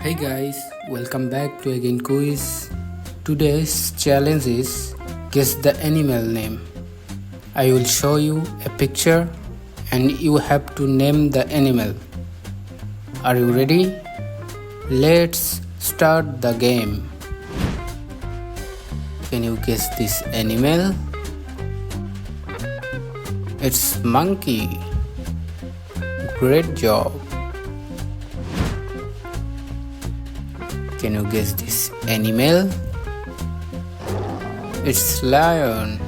Hey guys, welcome back to again quiz. Today's challenge is guess the animal name. I will show you a picture and you have to name the animal. Are you ready? Let's start the game. Can you guess this animal? It's monkey. Great job. Can you guess this animal? It's lion.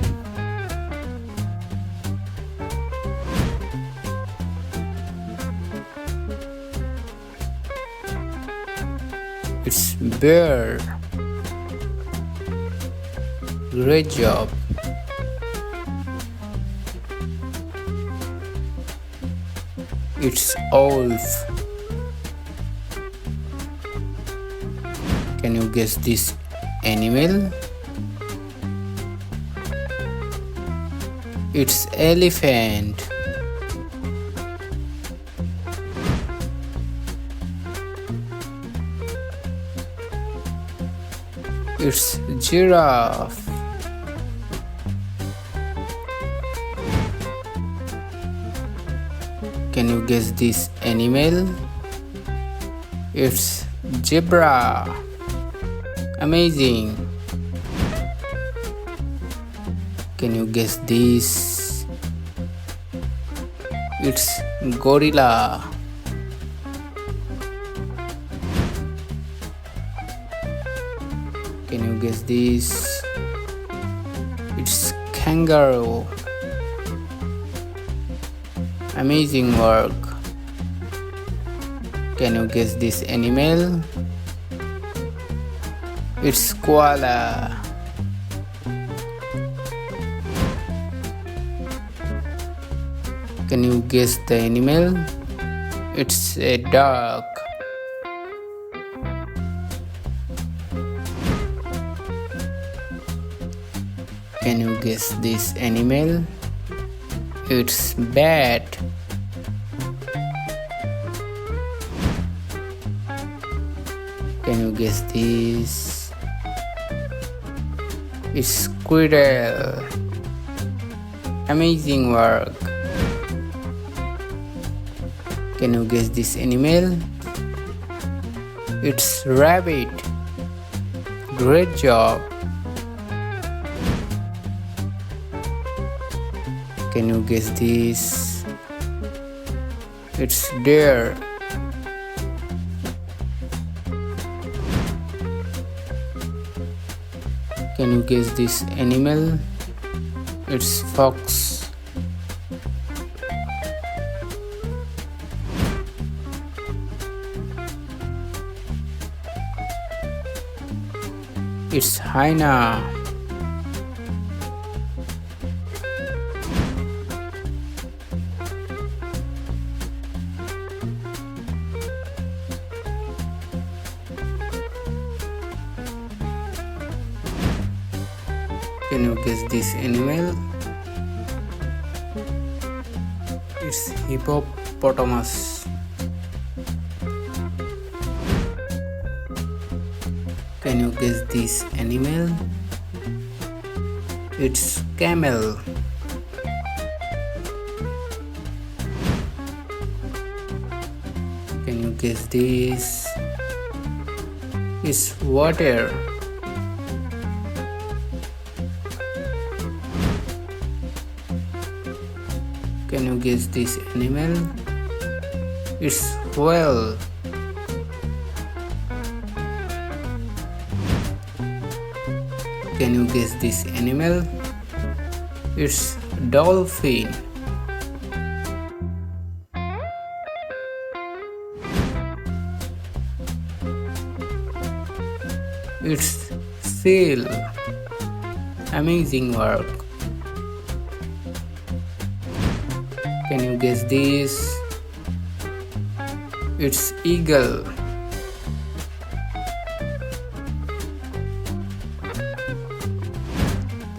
It's bear. Great job. It's wolf. Can you guess this animal? It's elephant. It's giraffe. Can you guess this animal? It's zebra. Amazing. Can you guess this? It's gorilla. Can you guess this? It's kangaroo. Amazing work. Can you guess this animal? It's koala. Can you guess the animal? It's a duck. Can you guess this animal? It's bat. Can you guess this? It's squirrel. Amazing work. Can you guess this animal? It's rabbit. Great job. Can you guess this? It's deer. Can you guess this animal? It's fox. It's hyena. Can you guess this animal? It's hippopotamus. Can you guess this animal? It's camel. Can you guess this? It's water. Can you guess this animal? It's whale. Can you guess this animal? It's dolphin. It's seal. Amazing work. Can you guess this? It's eagle.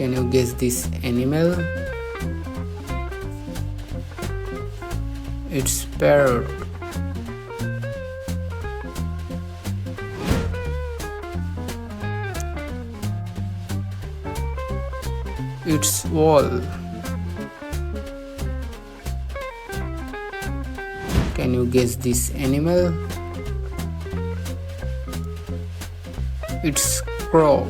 Can you guess this animal? It's parrot. its wall. Can you guess this animal? It's crow.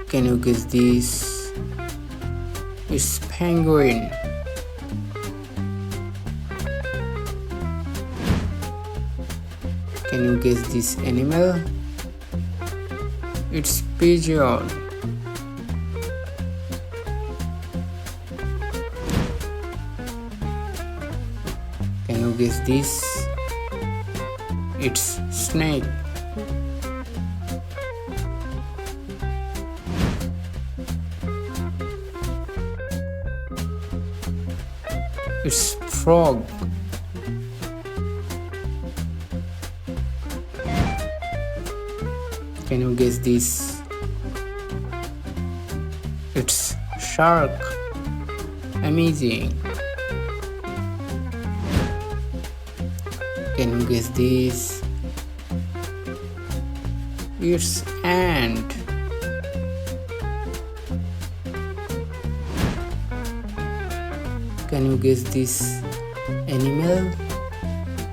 Can you guess this? It's penguin. Can you guess this animal? It's pigeon. Can you guess this? It's snake. It's frog. Can you guess this? It's shark. Amazing. Can you guess this? It's ant. Can you guess this animal?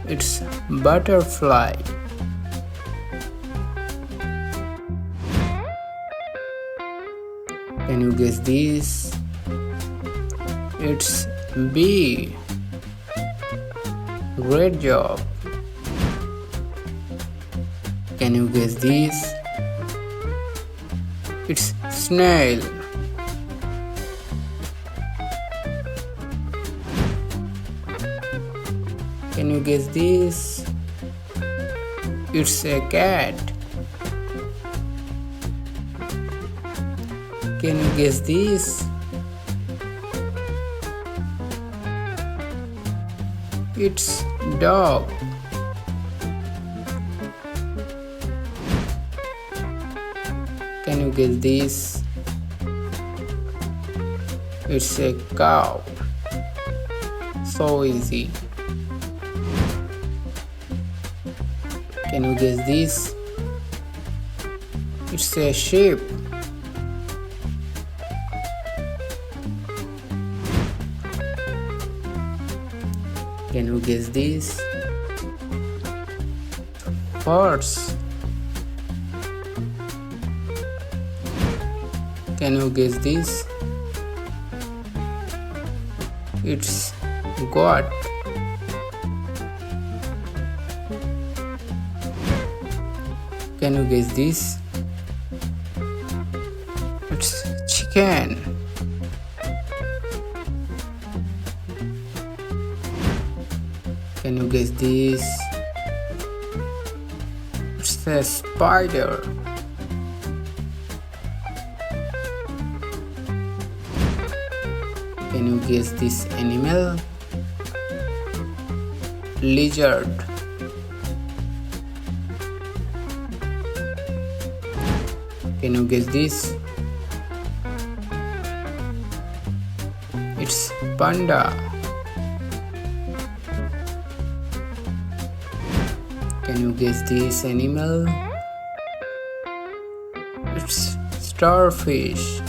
It's butterfly. Can you guess this? It's bee. Great job. Can you guess this? It's snail. Can you guess this? It's a cat. Can you guess this? It's dog. Can you guess this? It's a cow. So easy. Can you guess this? It's a sheep. Can you guess this? Horse. Can you guess this? It's goat. Can you guess this? It's chicken. Can you guess this? It's a spider. Can you guess this animal? Lizard. Can you guess this? It's panda. Can you guess this animal? It's starfish.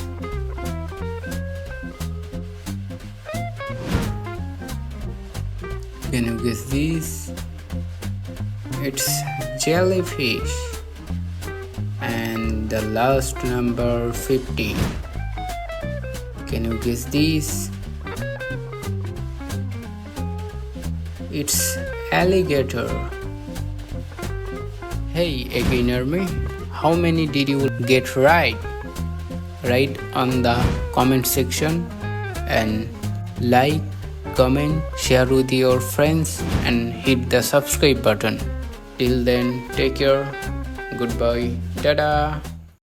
Can you guess this? It's jellyfish. And the last number 50. Can you guess this? It's alligator. Hey again army, how many did you get right? Write on the comment section and like, comment, share with your friends and hit the subscribe button. Till then, take care. Goodbye. Tada.